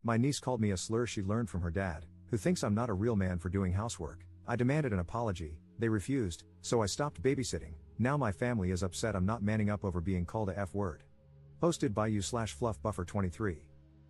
My niece called me a slur she learned from her dad, who thinks I'm not a real man for doing housework. I demanded an apology, they refused, so I stopped babysitting. Now my family is upset I'm not manning up over being called a F-word. Posted by you/fluffbuffer23.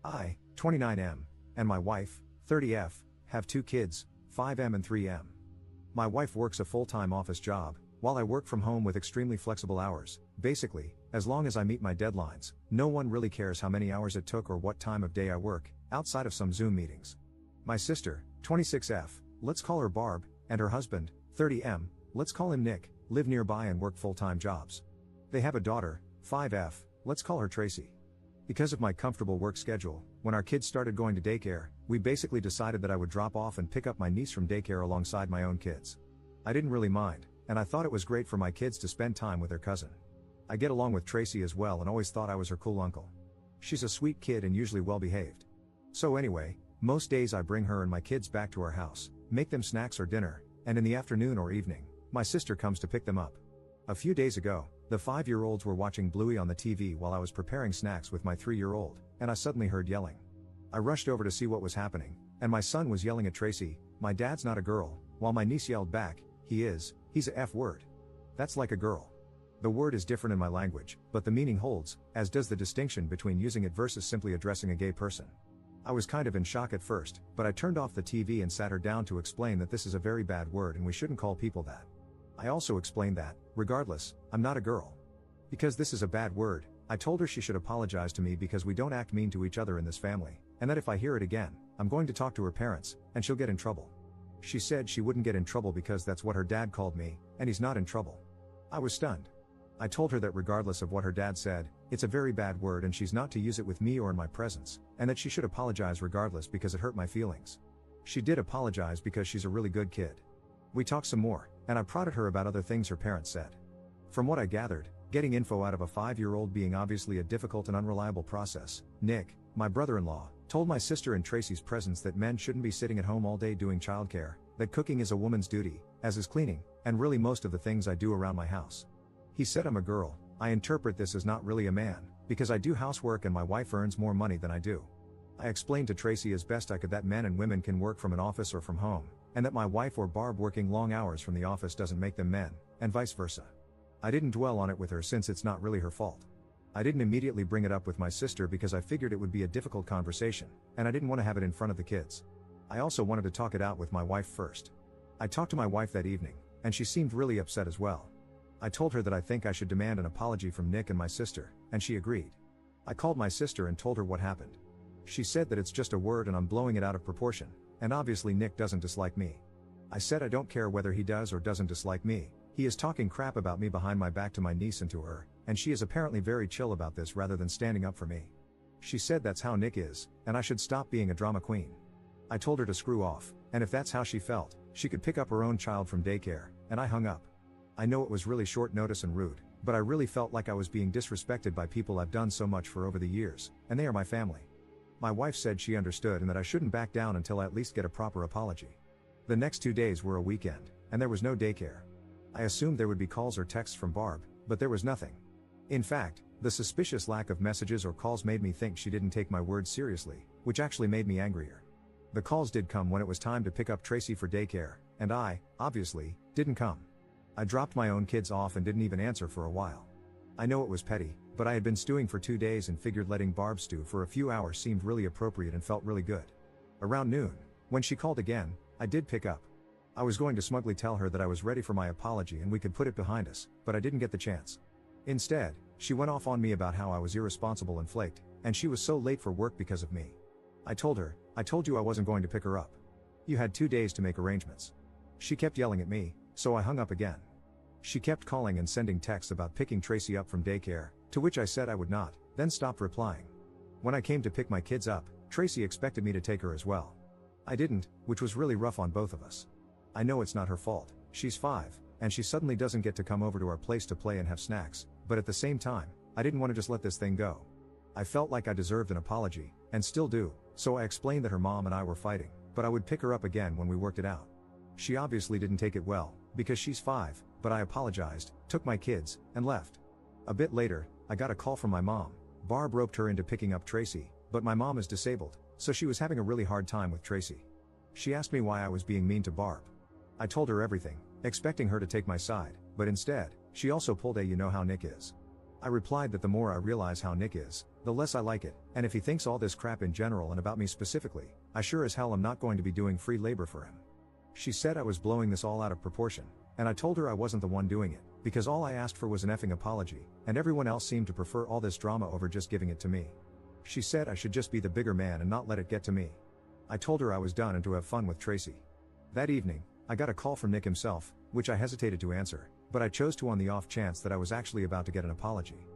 I, 29M, and my wife, 30F, have 2 kids, 5M and 3M. My wife works a full-time office job, while I work from home with extremely flexible hours. Basically, as long as I meet my deadlines, no one really cares how many hours it took or what time of day I work, outside of some Zoom meetings. My sister, 26F, let's call her Barb, and her husband, 30M, let's call him Nick, live nearby and work full-time jobs. They have a daughter, 5F, let's call her Tracy. Because of my comfortable work schedule, when our kids started going to daycare, we basically decided that I would drop off and pick up my niece from daycare alongside my own kids. I didn't really mind, and I thought it was great for my kids to spend time with their cousin. I get along with Tracy as well and always thought I was her cool uncle. She's a sweet kid and usually well behaved. So anyway, most days I bring her and my kids back to our house, make them snacks or dinner, and in the afternoon or evening, my sister comes to pick them up. A few days ago, the 5-year-olds were watching Bluey on the TV while I was preparing snacks with my 3-year-old, and I suddenly heard yelling. I rushed over to see what was happening, and my son was yelling at Tracy, "My dad's not a girl," while my niece yelled back, he's a F-word. That's like a girl. The word is different in my language, but the meaning holds, as does the distinction between using it versus simply addressing a gay person. I was kind of in shock at first, but I turned off the TV and sat her down to explain that this is a very bad word and we shouldn't call people that. I also explained that, regardless, I'm not a girl. Because this is a bad word, I told her she should apologize to me because we don't act mean to each other in this family, and that if I hear it again, I'm going to talk to her parents, and she'll get in trouble. She said she wouldn't get in trouble because that's what her dad called me, and he's not in trouble. I was stunned. I told her that regardless of what her dad said, it's a very bad word and she's not to use it with me or in my presence, and that she should apologize regardless because it hurt my feelings. She did apologize because she's a really good kid. We talked some more, and I prodded her about other things her parents said. From what I gathered, getting info out of a 5-year-old being obviously a difficult and unreliable process, Nick, my brother-in-law, told my sister in Tracy's presence that men shouldn't be sitting at home all day doing childcare, that cooking is a woman's duty, as is cleaning, and really most of the things I do around my house. He said I'm a girl. I interpret this as not really a man, because I do housework and my wife earns more money than I do. I explained to Tracy as best I could that men and women can work from an office or from home, and that my wife or Barb working long hours from the office doesn't make them men, and vice versa. I didn't dwell on it with her since it's not really her fault. I didn't immediately bring it up with my sister because I figured it would be a difficult conversation, and I didn't want to have it in front of the kids. I also wanted to talk it out with my wife first. I talked to my wife that evening, and she seemed really upset as well. I told her that I think I should demand an apology from Nick and my sister, and she agreed. I called my sister and told her what happened. She said that it's just a word and I'm blowing it out of proportion, and obviously Nick doesn't dislike me. I said I don't care whether he does or doesn't dislike me, he is talking crap about me behind my back to my niece and to her, and she is apparently very chill about this rather than standing up for me. She said that's how Nick is, and I should stop being a drama queen. I told her to screw off, and if that's how she felt, she could pick up her own child from daycare, and I hung up. I know it was really short notice and rude, but I really felt like I was being disrespected by people I've done so much for over the years, and they are my family. My wife said she understood and that I shouldn't back down until I at least get a proper apology. The next 2 days were a weekend, and there was no daycare. I assumed there would be calls or texts from Barb, but there was nothing. In fact, the suspicious lack of messages or calls made me think she didn't take my words seriously, which actually made me angrier. The calls did come when it was time to pick up Tracy for daycare, and I, obviously, didn't come. I dropped my own kids off and didn't even answer for a while. I know it was petty, but I had been stewing for 2 days and figured letting Barb stew for a few hours seemed really appropriate and felt really good. Around noon, when she called again, I did pick up. I was going to smugly tell her that I was ready for my apology and we could put it behind us, but I didn't get the chance. Instead, she went off on me about how I was irresponsible and flaked, and she was so late for work because of me. I told her, "I told you I wasn't going to pick her up. You had 2 days to make arrangements." She kept yelling at me, so I hung up again. She kept calling and sending texts about picking Tracy up from daycare, to which I said I would not, then stopped replying. When I came to pick my kids up, Tracy expected me to take her as well. I didn't, which was really rough on both of us. I know it's not her fault, she's 5, and she suddenly doesn't get to come over to our place to play and have snacks, but at the same time, I didn't want to just let this thing go. I felt like I deserved an apology, and still do, so I explained that her mom and I were fighting, but I would pick her up again when we worked it out. She obviously didn't take it well, because she's 5, but I apologized, took my kids, and left. A bit later, I got a call from my mom. Barb roped her into picking up Tracy, but my mom is disabled, so she was having a really hard time with Tracy. She asked me why I was being mean to Barb. I told her everything, expecting her to take my side, but instead, she also pulled a "you know how Nick is." I replied that the more I realize how Nick is, the less I like it, and if he thinks all this crap in general and about me specifically, I sure as hell am not going to be doing free labor for him. She said I was blowing this all out of proportion, and I told her I wasn't the one doing it, because all I asked for was an effing apology, and everyone else seemed to prefer all this drama over just giving it to me. She said I should just be the bigger man and not let it get to me. I told her I was done and to have fun with Tracy. That evening, I got a call from Nick himself, which I hesitated to answer, but I chose to on the off chance that I was actually about to get an apology.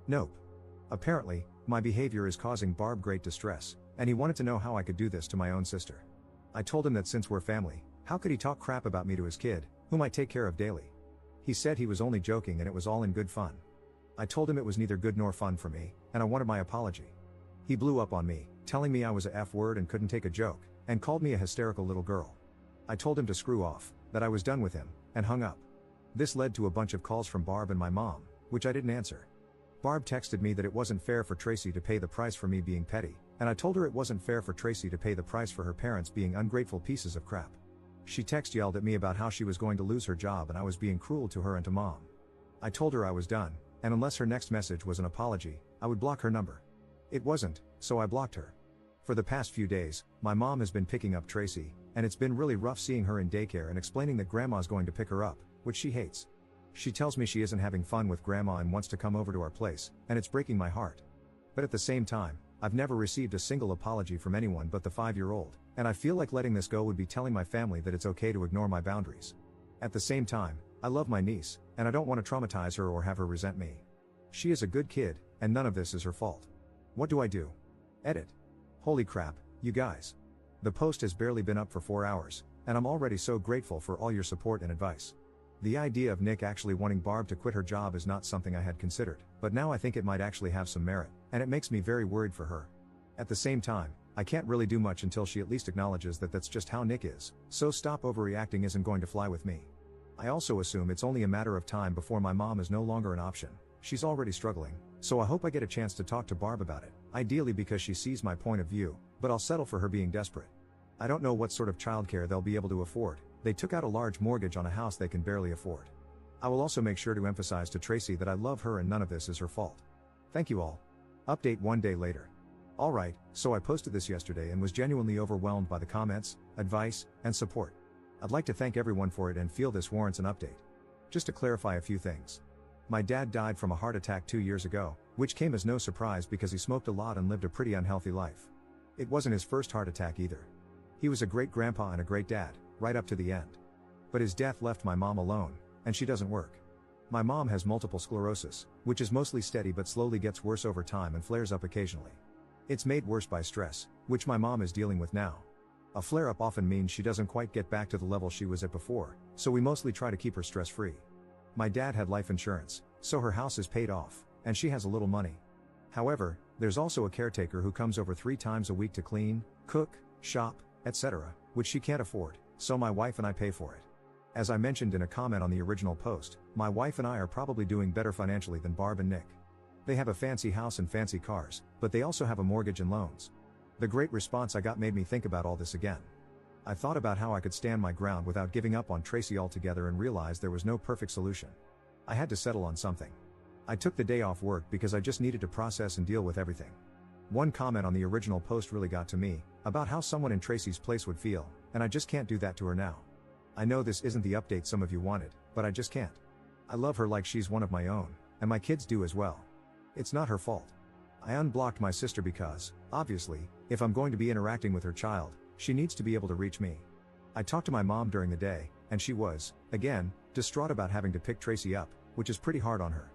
Nope. Apparently, my behavior is causing Barb great distress, and he wanted to know how I could do this to my own sister. I told him that since we're family, how could he talk crap about me to his kid, whom I take care of daily? He said he was only joking and it was all in good fun. I told him it was neither good nor fun for me, and I wanted my apology. He blew up on me, telling me I was a F word and couldn't take a joke, and called me a hysterical little girl. I told him to screw off, that I was done with him, and hung up. This led to a bunch of calls from Barb and my mom, which I didn't answer. Barb texted me that it wasn't fair for Tracy to pay the price for me being petty, and I told her it wasn't fair for Tracy to pay the price for her parents being ungrateful pieces of crap. She text yelled at me about how she was going to lose her job and I was being cruel to her and to mom. I told her I was done, and unless her next message was an apology, I would block her number. It wasn't, so I blocked her. For the past few days, my mom has been picking up Tracy, and it's been really rough seeing her in daycare and explaining that grandma's going to pick her up, which she hates. She tells me she isn't having fun with grandma and wants to come over to our place, and it's breaking my heart. But at the same time, I've never received a single apology from anyone but the 5-year-old, and I feel like letting this go would be telling my family that it's okay to ignore my boundaries. At the same time, I love my niece, and I don't want to traumatize her or have her resent me. She is a good kid, and none of this is her fault. What do I do? Edit. Holy crap, you guys. The post has barely been up for 4 hours, and I'm already so grateful for all your support and advice. The idea of Nick actually wanting Barb to quit her job is not something I had considered, but now I think it might actually have some merit, and it makes me very worried for her. At the same time, I can't really do much until she at least acknowledges that that's just how Nick is, so stop overreacting isn't going to fly with me. I also assume it's only a matter of time before my mom is no longer an option. She's already struggling, so I hope I get a chance to talk to Barb about it, ideally because she sees my point of view, but I'll settle for her being desperate. I don't know what sort of childcare they'll be able to afford. They took out a large mortgage on a house they can barely afford. I will also make sure to emphasize to Tracy that I love her and none of this is her fault. Thank you all. Update 1 day later. Alright, so I posted this yesterday and was genuinely overwhelmed by the comments, advice, and support. I'd like to thank everyone for it and feel this warrants an update. Just to clarify a few things. My dad died from a heart attack 2 years ago, which came as no surprise because he smoked a lot and lived a pretty unhealthy life. It wasn't his first heart attack either. He was a great grandpa and a great dad, right up to the end. But his death left my mom alone, and she doesn't work. My mom has multiple sclerosis, which is mostly steady but slowly gets worse over time and flares up occasionally. It's made worse by stress, which my mom is dealing with now. A flare-up often means she doesn't quite get back to the level she was at before, so we mostly try to keep her stress-free. My dad had life insurance, so her house is paid off, and she has a little money. However, there's also a caretaker who comes over 3 times a week to clean, cook, shop, etc., which she can't afford, so my wife and I pay for it. As I mentioned in a comment on the original post, my wife and I are probably doing better financially than Barb and Nick. They have a fancy house and fancy cars, but they also have a mortgage and loans. The great response I got made me think about all this again. I thought about how I could stand my ground without giving up on Tracy altogether and realized there was no perfect solution. I had to settle on something. I took the day off work because I just needed to process and deal with everything. One comment on the original post really got to me, about how someone in Tracy's place would feel, and I just can't do that to her now. I know this isn't the update some of you wanted, but I just can't. I love her like she's one of my own, and my kids do as well. It's not her fault. I unblocked my sister because, obviously, if I'm going to be interacting with her child, she needs to be able to reach me. I talked to my mom during the day, and she was, again, distraught about having to pick Tracy up, which is pretty hard on her.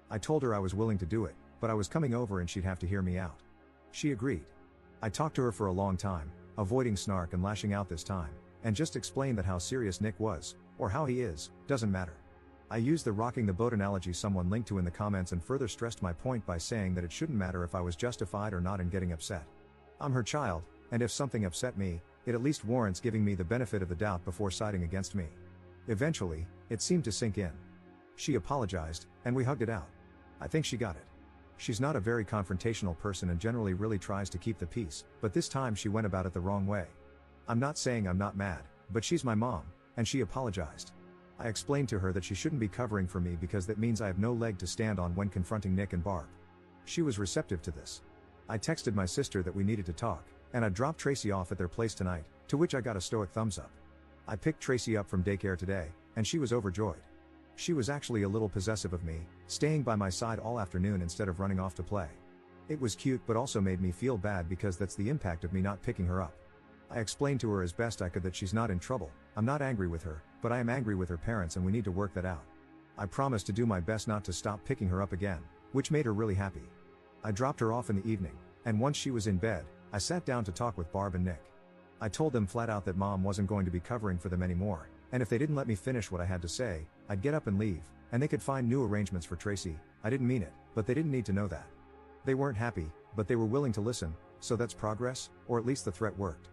I told her I was willing to do it, but I was coming over and she'd have to hear me out. She agreed. I talked to her for a long time, avoiding snark and lashing out this time, and just explained that how serious Nick was, or how he is, doesn't matter. I used the rocking the boat analogy someone linked to in the comments and further stressed my point by saying that it shouldn't matter if I was justified or not in getting upset. I'm her child, and if something upset me, it at least warrants giving me the benefit of the doubt before siding against me. Eventually, it seemed to sink in. She apologized, and we hugged it out. I think she got it. She's not a very confrontational person and generally really tries to keep the peace, but this time she went about it the wrong way. I'm not saying I'm not mad, but she's my mom, and she apologized. I explained to her that she shouldn't be covering for me because that means I have no leg to stand on when confronting Nick and Barb. She was receptive to this. I texted my sister that we needed to talk, and I'd drop Tracy off at their place tonight, to which I got a stoic thumbs up. I picked Tracy up from daycare today, and she was overjoyed. She was actually a little possessive of me, staying by my side all afternoon instead of running off to play. It was cute but also made me feel bad because that's the impact of me not picking her up. I explained to her as best I could that she's not in trouble. I'm not angry with her, but I am angry with her parents and we need to work that out. I promised to do my best not to stop picking her up again, which made her really happy. I dropped her off in the evening, and once she was in bed, I sat down to talk with Barb and Nick. I told them flat out that mom wasn't going to be covering for them anymore, and if they didn't let me finish what I had to say, I'd get up and leave, and they could find new arrangements for Tracy. I didn't mean it, but they didn't need to know that. They weren't happy, but they were willing to listen, so that's progress, or at least the threat worked.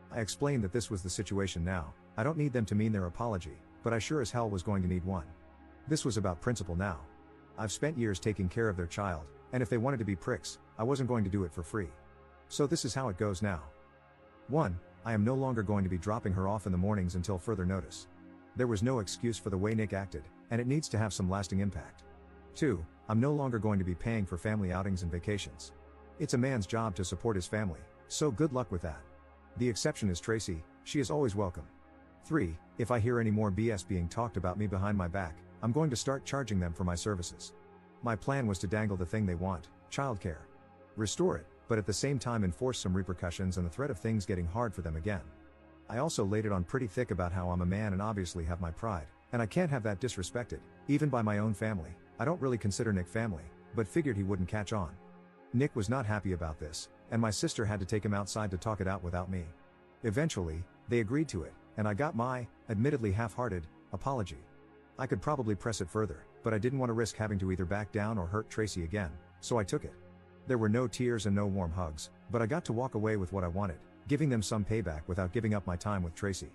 I explained that this was the situation now. I don't need them to mean their apology, but I sure as hell was going to need one. This was about principle now. I've spent years taking care of their child, and if they wanted to be pricks, I wasn't going to do it for free. So this is how it goes now. 1. I am no longer going to be dropping her off in the mornings until further notice. There was no excuse for the way Nick acted, and it needs to have some lasting impact. 2. I'm no longer going to be paying for family outings and vacations. It's a man's job to support his family, so good luck with that. The exception is Tracy, she is always welcome. 3. If I hear any more BS being talked about me behind my back, I'm going to start charging them for my services. My plan was to dangle the thing they want, childcare. Restore it, but at the same time enforce some repercussions and the threat of things getting hard for them again. I also laid it on pretty thick about how I'm a man and obviously have my pride, and I can't have that disrespected, even by my own family. I don't really consider Nick family, but figured he wouldn't catch on. Nick was not happy about this, and my sister had to take him outside to talk it out without me. Eventually, they agreed to it, and I got my, admittedly half-hearted, apology. I could probably press it further, but I didn't want to risk having to either back down or hurt Tracy again, so I took it. There were no tears and no warm hugs, but I got to walk away with what I wanted, giving them some payback without giving up my time with Tracy.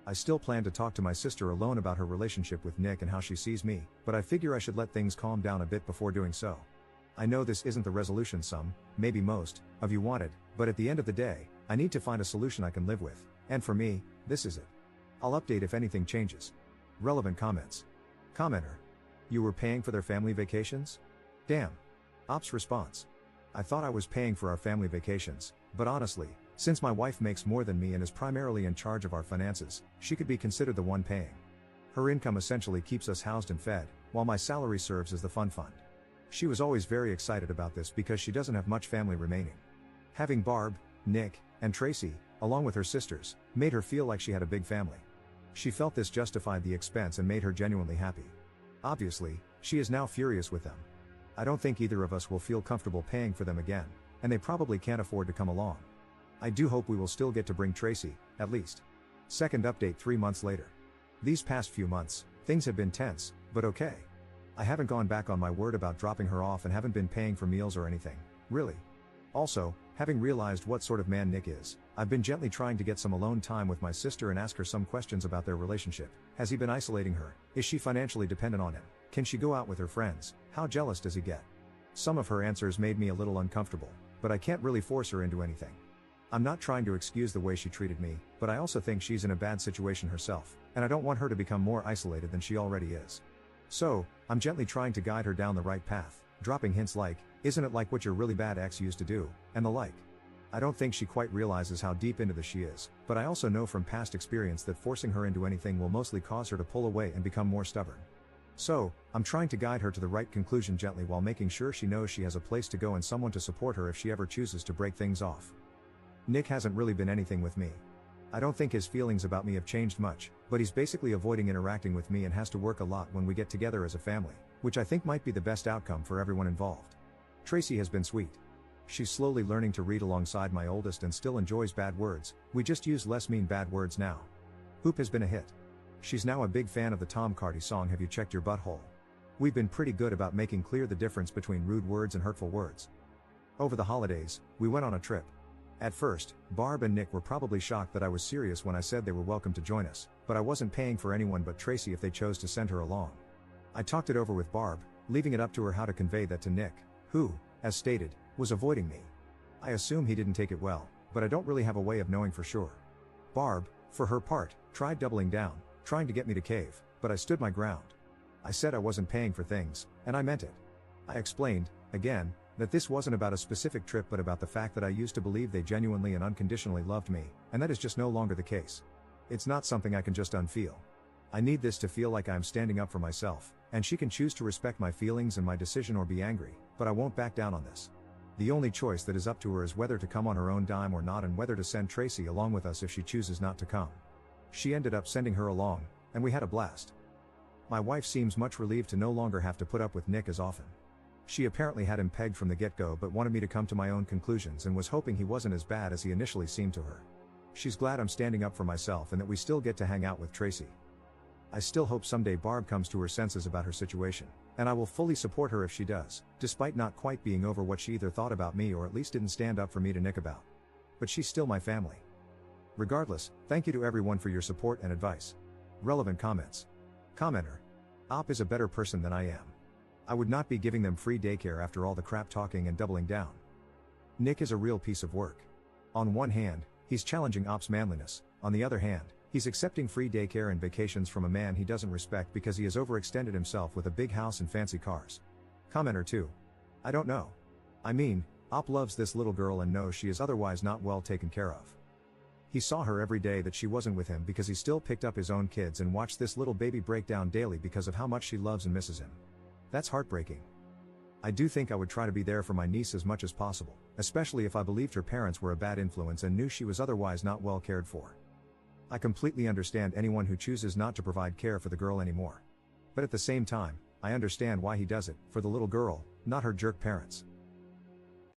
I still plan to talk to my sister alone about her relationship with Nick and how she sees me, but I figure I should let things calm down a bit before doing so. I know this isn't the resolution some, maybe most, of you wanted, but at the end of the day, I need to find a solution I can live with, and for me, this is it. I'll update if anything changes. Relevant comments. Commenter. You were paying for their family vacations? Damn. Ops response. I thought I was paying for our family vacations, but honestly, since my wife makes more than me and is primarily in charge of our finances, she could be considered the one paying. Her income essentially keeps us housed and fed, while my salary serves as the fun fund. She was always very excited about this because she doesn't have much family remaining. Having Barb, Nick, and Tracy, along with her sisters, made her feel like she had a big family. She felt this justified the expense and made her genuinely happy. Obviously, she is now furious with them. I don't think either of us will feel comfortable paying for them again, and they probably can't afford to come along. I do hope we will still get to bring Tracy, at least. Second update 3 months later. These past few months, things have been tense, but okay. I haven't gone back on my word about dropping her off and haven't been paying for meals or anything, really. Also, having realized what sort of man Nick is, I've been gently trying to get some alone time with my sister and ask her some questions about their relationship. Has he been isolating her? Is she financially dependent on him? Can she go out with her friends? How jealous does he get? Some of her answers made me a little uncomfortable, but I can't really force her into anything. I'm not trying to excuse the way she treated me, but I also think she's in a bad situation herself, and I don't want her to become more isolated than she already is. So, I'm gently trying to guide her down the right path, dropping hints like, "Isn't it like what your really bad ex used to do?" and the like. I don't think she quite realizes how deep into this she is, but I also know from past experience that forcing her into anything will mostly cause her to pull away and become more stubborn. So, I'm trying to guide her to the right conclusion gently while making sure she knows she has a place to go and someone to support her if she ever chooses to break things off. Nick hasn't really been anything with me. I don't think his feelings about me have changed much, but he's basically avoiding interacting with me and has to work a lot when we get together as a family, which I think might be the best outcome for everyone involved. Tracy has been sweet. She's slowly learning to read alongside my oldest and still enjoys bad words. We just use less mean bad words now. Hoop has been a hit. She's now a big fan of the Tom Carty song Have You Checked Your Butthole? We've been pretty good about making clear the difference between rude words and hurtful words. Over the holidays, we went on a trip. At first, Barb and Nick were probably shocked that I was serious when I said they were welcome to join us, but I wasn't paying for anyone but Tracy if they chose to send her along. I talked it over with Barb, leaving it up to her how to convey that to Nick, who, as stated, was avoiding me. I assume he didn't take it well, but I don't really have a way of knowing for sure. Barb, for her part, tried doubling down, trying to get me to cave, but I stood my ground. I said I wasn't paying for things, and I meant it. I explained, again, that this wasn't about a specific trip but about the fact that I used to believe they genuinely and unconditionally loved me, and that is just no longer the case. It's not something I can just unfeel. I need this to feel like I'm standing up for myself, and she can choose to respect my feelings and my decision or be angry, but I won't back down on this. The only choice that is up to her is whether to come on her own dime or not, and whether to send Tracy along with us if she chooses not to come. She ended up sending her along, and we had a blast. My wife seems much relieved to no longer have to put up with Nick as often. She apparently had him pegged from the get-go but wanted me to come to my own conclusions and was hoping he wasn't as bad as he initially seemed to her. She's glad I'm standing up for myself and that we still get to hang out with Tracy. I still hope someday Barb comes to her senses about her situation, and I will fully support her if she does, despite not quite being over what she either thought about me or at least didn't stand up for me to Nick about. But she's still my family. Regardless, thank you to everyone for your support and advice. Relevant comments. Commenter. Op is a better person than I am. I would not be giving them free daycare after all the crap talking and doubling down. Nick is a real piece of work. On one hand, he's challenging Op's manliness, on the other hand, he's accepting free daycare and vacations from a man he doesn't respect because he has overextended himself with a big house and fancy cars. Commenter 2. I don't know. I mean, Op loves this little girl and knows she is otherwise not well taken care of. He saw her every day that she wasn't with him because he still picked up his own kids and watched this little baby break down daily because of how much she loves and misses him. That's heartbreaking. I do think I would try to be there for my niece as much as possible, especially if I believed her parents were a bad influence and knew she was otherwise not well cared for. I completely understand anyone who chooses not to provide care for the girl anymore. But at the same time, I understand why he does it, for the little girl, not her jerk parents.